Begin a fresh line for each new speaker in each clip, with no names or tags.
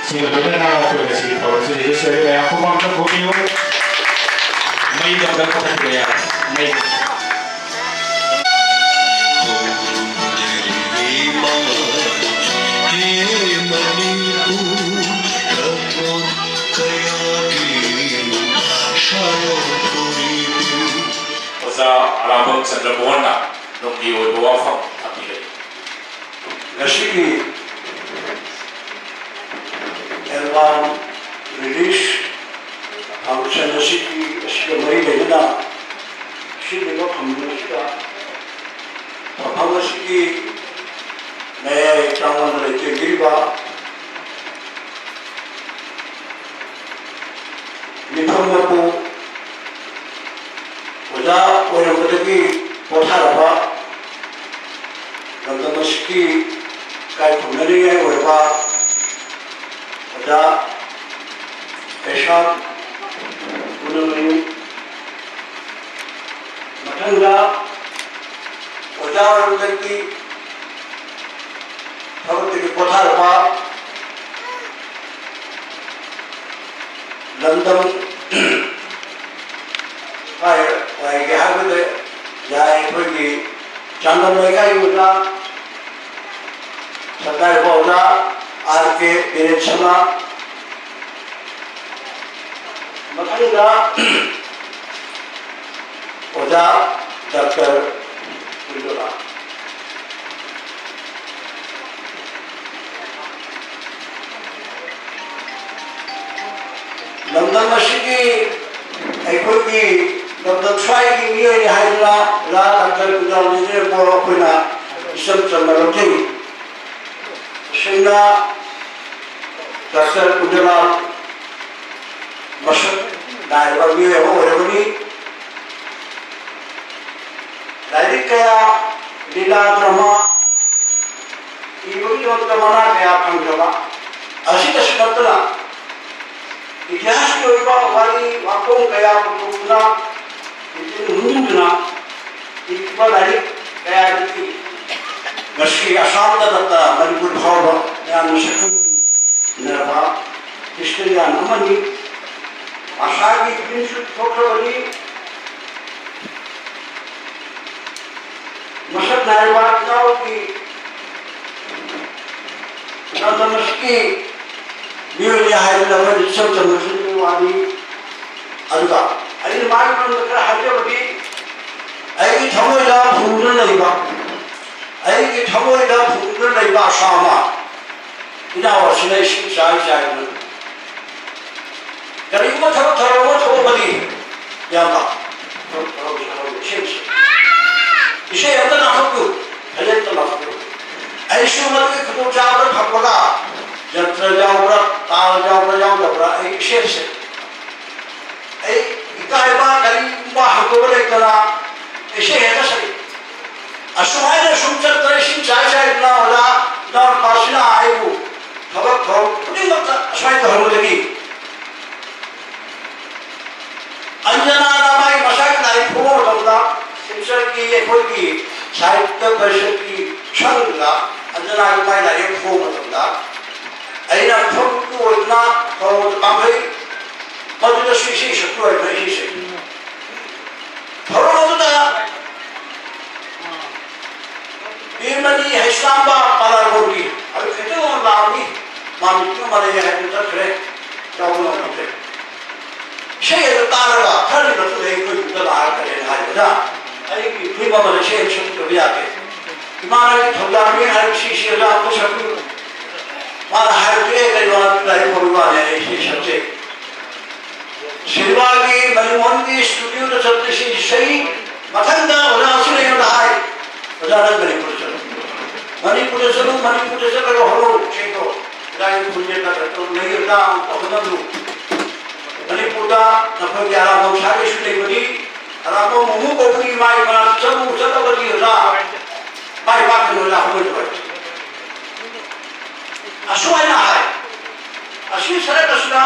지금부터 나와보겠습니다. 그래서 예수의 후방도 보이고 mấy đồng đơn không thành người mấy Oza alabang Chandra Bhuwana nung iwoy buwafang tapilay.
Nashiki album release function nashiki ashkamari lena shili ko phamnashika phamnashiki naya ektaman rete giriba niphamnapu oja oyamadagi potharaba nandamashiki kai phumnari ai oiba oja pesha unamani mathanga oja oyamadagi thabutagi potharaba landam vai cái hai vấn đề dài thôi thì chẳng cần mấy cái người ta thật ra bảo ra ai cái tiền xem là mà thấy ra bảo ra đặt cái người đó làm đơn mà sĩ ai thôi thì Dr. Chai ki niyo ni haidla la Dr. Kudal Nizir Boro Kuna isam Chamaroti Shinga Dr. Kudal Masuk Nai Babi Eho Orevani Dari kaya Lila Drama Ibu Yot Kamana kaya Pangjaba Asita Sinatana Ityahas ko iba wali wakong kaya Putuna Munduna iba dari kaya diti Meski asal data Manipur Bhawa yang mesyukun Nerva Istria namani Asagi Prinsip Fokrawali Masad Naiwat Nau ki Nanda meski Miyuli Haidlawan Isam Chamasini Wali Aduga Ayin mai man kara haja bagi ai thamoi da phungna leiba ai thamoi da phungna leiba sama ina wa sinai shin sai sai na kari ma tharo bagi yama ise yanda na hakku hajen to lakku ai shumat ke khudu jawra thappaga jantra jawra tal jawra ai ise ai Kaiba kali mbah hakobale kala ise heta sari asumai sumchat tarishin chai na wala dar pasina aibu thabak thau puding mata asmai dharu lagi anjana namai masak nai phomo damda शिक्षक की ये कोई की साहित्य परिषद की संघला Anjana namai nai phomo damda aina phomo ko na ko tamai मधुर शिशि शत्रु है नहीं से थोड़ा मधुर ये मनी इस्लाम बा पाला बोली अब कहते हो लावनी मामिक्यों मारे ये है तो करे जाओ ना करते शेर तारगा थाली बस एक कोई उधर आ करे ना जा अरे कि फिर बाबा शेर शत्रु भी आके इमारा की थोड़ा में हर शिशि ला तो शत्रु मारा हर के करीबा लाइफ होगा ने ऐसे शब्द Silvagi Manimondi studio to Satyashi Shai Matanda Urasuna Yodai Udaran Manipur Holo Chego Dai Pujeta Mayuda Okanadu Manipuda Napagara Mosari Shudebudi Aramo Mumu Kopuri Mai Samu Satabadi Ra Mai Bakula Holy Asuana Hai Ashi Sarakasuna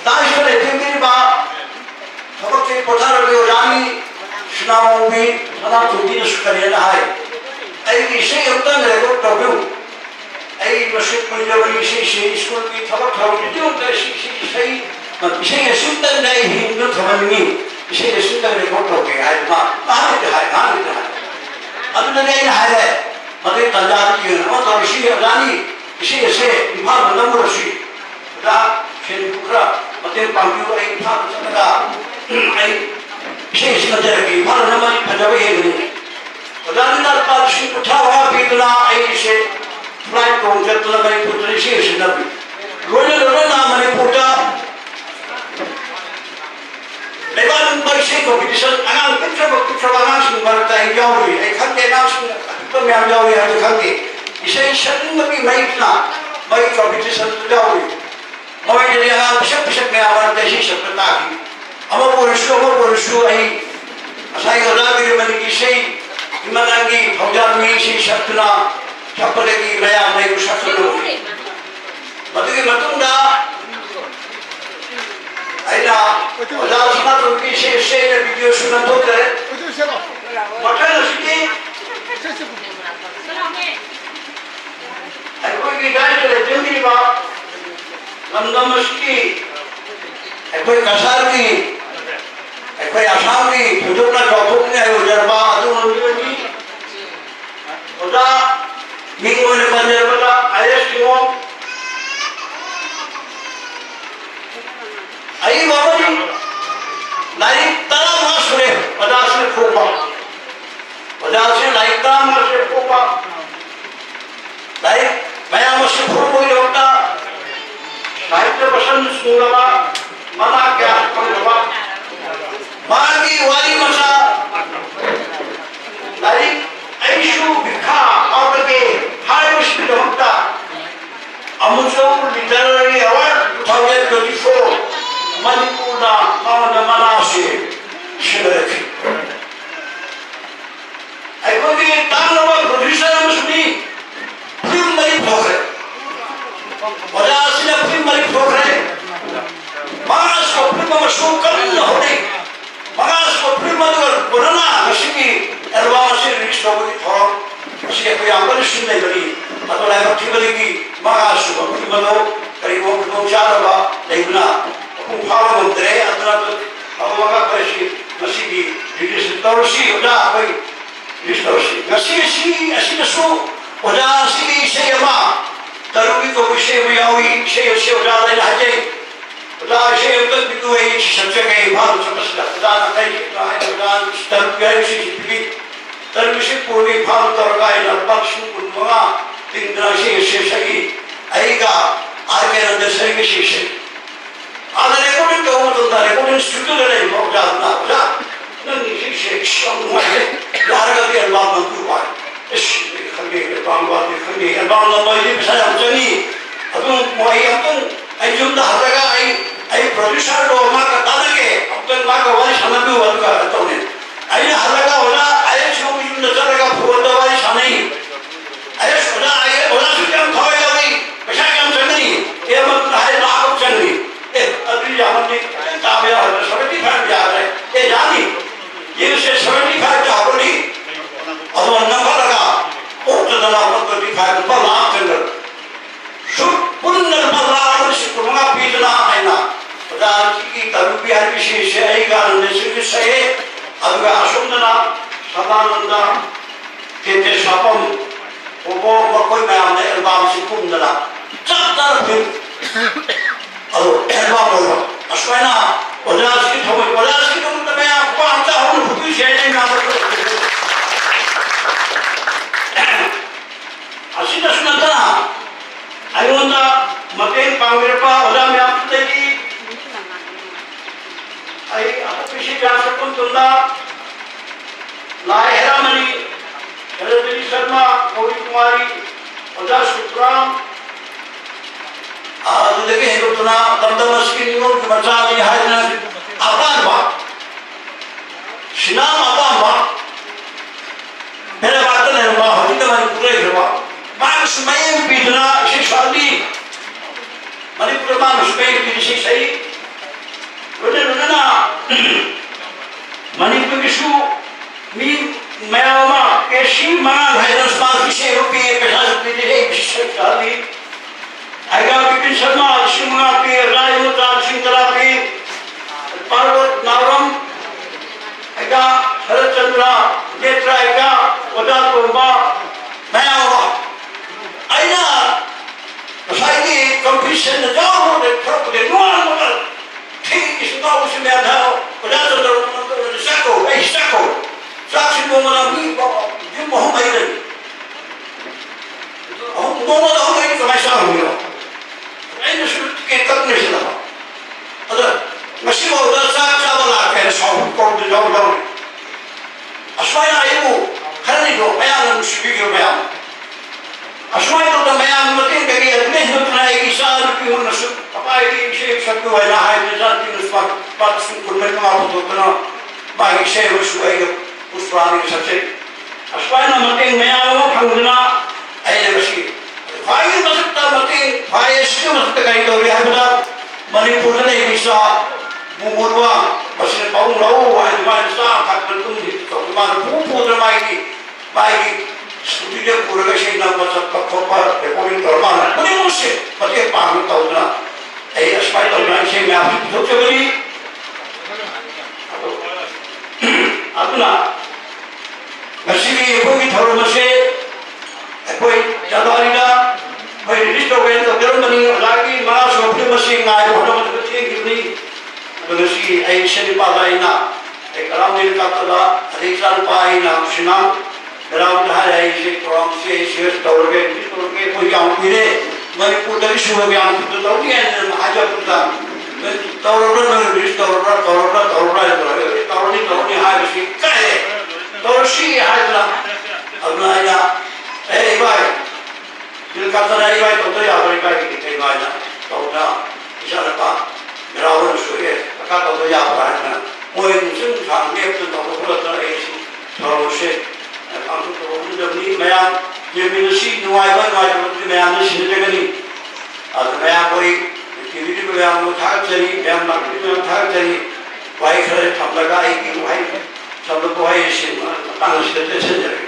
Daishwar Ekimiri Ba Thabakti Pothar Rani Shnamobi Sana Tudin Shukarena Hai ꯑꯩꯒꯤ ꯏꯁꯩ ꯑꯃꯇꯪ record ꯇꯧꯕꯤꯌꯨ ꯑꯩ ꯃꯁꯤ ꯀꯨꯏꯔꯕꯅꯤ ꯏꯁꯩꯁꯤ ꯁ꯭ꯀꯨꯜꯒꯤ ꯊꯕꯛ ꯊꯧꯔꯝꯒꯤꯗꯃꯛꯇ ꯏꯁꯩ ꯑꯁꯨꯝꯇꯪꯗ ꯑꯩ ꯍꯤꯡꯗꯨꯅ ꯊꯝꯍꯟꯅꯤꯡꯉꯤ ꯏꯁꯩ ꯑꯁꯨꯝꯇꯪ ꯔꯦꯀꯣꯔꯗ ꯇꯧꯒꯦ ꯍꯥꯏꯕ ꯃꯥꯅꯗꯤ ꯍꯥꯏ ꯑꯗꯨꯅꯅꯦ ꯑꯩꯅ ꯍꯥꯏꯔꯦ ꯃꯗꯨꯒꯤ ꯇꯟꯖꯥꯗ ꯌꯦꯡꯉ ꯑꯃ ꯇꯧꯔꯁꯤ ꯑꯣꯖꯥꯅꯤ ꯏꯁꯩ ꯑꯁꯦ ꯏꯝꯐꯥꯜꯗ ꯅꯝꯃꯨꯔꯁꯤ ꯑꯣꯖꯥ ꯁꯦꯟ ꯈꯔ ꯃꯇꯦꯡ ꯄꯥꯡꯕꯤꯌꯨ ꯑꯩ ꯏꯝꯐꯥꯜꯗ ꯆꯠꯂꯒ ꯑꯩ इसे इसमें जरूरी भार नमन फजबे है नहीं उदाहरण पर शिव उठा हुआ बीतना ऐसे फ्लाइट को जतला में पुत्री से नबी रोने रोने ना मने पुटा लेकिन पर से को बिशन अनाल कुछ बना सुन बरता है जाओगी एक खंडे ना सुन तो मैं आ जाओगी हर खंडे इसे शरीर में भी मैं इतना मैं को बिशन जाओगी मैं ये अनाल पिछक में आवाज देशी शब्दता की अमर पुरुषों आई असाई गदागिरी मन की सही इमनांगी फौजान में सी शक्तना चपले की नया नई शक्तनो मधुगी मतुंडा आइना उदार सुना तो की से वीडियो सुना तो करे मटन सिटी आई कोई की गाय चले जंगली बा लंदन सिटी आई कोई कसार की कोई आसाम की जुटना जॉब ने उजरबा अदुनी उदा मिंगो ने पंजरबा IS टीमो I Baba ji like तला मासरे उदा से खोपा उदा से लाइक तला मासरे खोपा लाइक मैं मुझसे खोपो योटा साहित्य पसंद सुनवा मना क्या पंजवा मागी वाली मसा लाइक ऐशु बिखा और के हाई मुश्किल होता अमुचो लिटरेरी अवार्ड 2024 मणिपुर ना मावना मनासे शिरखी आई को भी तानवा प्रोड्यूसर मुस्मी फिल्म नहीं ठोकरे वजह से फिल्म नहीं ठोकरे मास को फिल्म में शो करना होने मगास को फिल्म मधुर कोरोना मशीनी एल्बम से रिलीज हो गई थोड़ा मशीन कोई आंकड़े सुनने लगी मतलब लाइव ठीक लगी मगास को फिल्म मधुर करीब 2-4 बार देखना अपन फालो मंत्रे अदना तो अब मगा पैसे मशीनी रिलीज तोरसी उड़ा कोई रिलीज तोरसी मशीनी ऐसी नसो उड़ा सी से यमा तरुगी को विषय में आई से उड़ा ले लहजे उदा से उतर बिगुए सबसे गई भाव समस्या उदा कई है उदा स्तर गए से भी तरविषय पूरी भाव तोरगाई लपक्षु कुनवा तिंद्रा से सही आएगा आगे अंदर से विशेष आधा रिकॉर्डिंग तो मत होता रिकॉर्डिंग स्टूडियो ले बहुत ज्यादा उदा नहीं से शॉट में यार का भी अल्लाह मंजूर हुआ इस खंगे खंगे अल्लाह नंबर ये बिसा हमजनी अब मोई अपन आई जुम दा हरगा आई प्रोड्यूसर लो मा का तालके अपन मा का वाली समझ में वाला तो ने आई हरगा होला आई शो में जुम नजरगा फोड़ वाली सानी आई सोना आई होला सुजम थोए गई पैसा कम चंगनी ये मत है लाभ चंगनी ए अभी जामनी ताबिया है 75 जा रहे ये जानी ये से 75 जा बोली और नफा लगा ओ तो दला 25 पर लाभ चंगर पुनर् बल्लार शिकुमा पीजना है ना उदाहरण की तरुपी हर विशेष है गान देशुक से अदगा असुंदना सदानंदा केते शापम ओबो मकोई मैम ने एल्बम से कुंदना चक्कर फिर अरो एल्बम बोलो अश्वना उदास की तो मैं आपको आता हूं खुद से नहीं ना असीना सुनता आई वंदा मतेन पांगरेपा ओला में आपते की आई अपीशी व्यासकुन तुंदा लाहेरा मणि शरदरी शर्मा गौरी कुमारी ओजा सुप्राम आज लगे हैं तुना दमदम स्किन नो मचा दी है ना आपान बा शिनाम आपान बा मेरे बात ने बा हदी तो मन पूरे करवा मानस में पीटना से शादी मणिपुर मानस में किसी सही रोने रोने ना मणिपुर की शू मी मैं शी मना है स्मार्ट विषय रूपी पैसा रूपी है विषय खाली आएगा विपिन शर्मा शिमला पे राय मुतार सिंगला पे पार्वत नारम आएगा शरद चंद्रा नेत्रा आएगा वदा तोबा मैं आऊँगा आइना साइडी कंपटीशन जाओ ने थोड़ा दे नॉन मगर ठीक इस ना उसमें आधा वदा चंद्रा सको ऐ सको साक्षी बोमना भी जो मोहम्मद है हम मोहम्मद हो गए तो मैं शाम हुआ ऐसे शुरू के तक नहीं चला अगर मशीन और दर्शक चावल आके शाम को जाओ जाओ अश्वाई आये वो खरनी को बयान मुश्किल के बयान अश्वाई तो बयान मतीन करी अदने हिंदुस्तान एक साल की उन नस्ल अपाय की शेख शक्ति वाला है निजात की नस्ल बात सुन कुल में मालूम होता ना बाकी शेख वशुआई उस पुरानी सबसे अश्वाई ना मतीन में आया फंगना ऐसे मशीन फाइल मसक्ता मतीन फाइल इसके मसक्ता कहीं तो रिहा बता मणिपुर ने विशा बुमुरवा मशीन पाऊँ लाओ वाले मार साफ खाकर तुम ही तो तुम्हारे पूरे मायकी स्टूडियो पूरे का शेख नाम मसक् का खोपा रिकॉर्डिंग करवाना बड़ी मुश्किल मतीन पागल का उतना ऐसे अश्वाई तो मैं शेख में आपसे पूछ चुकी अपना मशीनी कोई थोड़ा मशे कोई जदारीला कोई रिलीज हो गए तो जर्मनी लागी मारा शॉपिंग मशीन आए फोटो में बच्चे गिरनी तो मशी ऐसे निपालाइना एक राम दिन का तला अधिक साल पाइना शिना ग्राउंड है ऐसे प्रोग्राम से ऐसे तौर के कोई काम पीरे मैंने पूरा इशू में बयान तो तौर दिया है आज पूरा तौर में रिलीज तौर नहीं हाय मशी कहे तौर शी हाय ला अपना या ए भाई दिल का तरह ही भाई तो याद रखा कि कई बार ना तो ना इशारा का मेरा वो शुरू है का तो याद रहा है ना वो एक दूसरे सामने तो पूरा तरह ऐसे थोड़ा से हम तो जब नहीं मैं ये मिलसी नुआई तो मैं आने से जगह नहीं आज मैं कोई एक्टिविटी में हम था चली मैं मार्केट में था चली भाई खड़े ठप लगा एक भाई सब लोग भाई ऐसे तांग से चले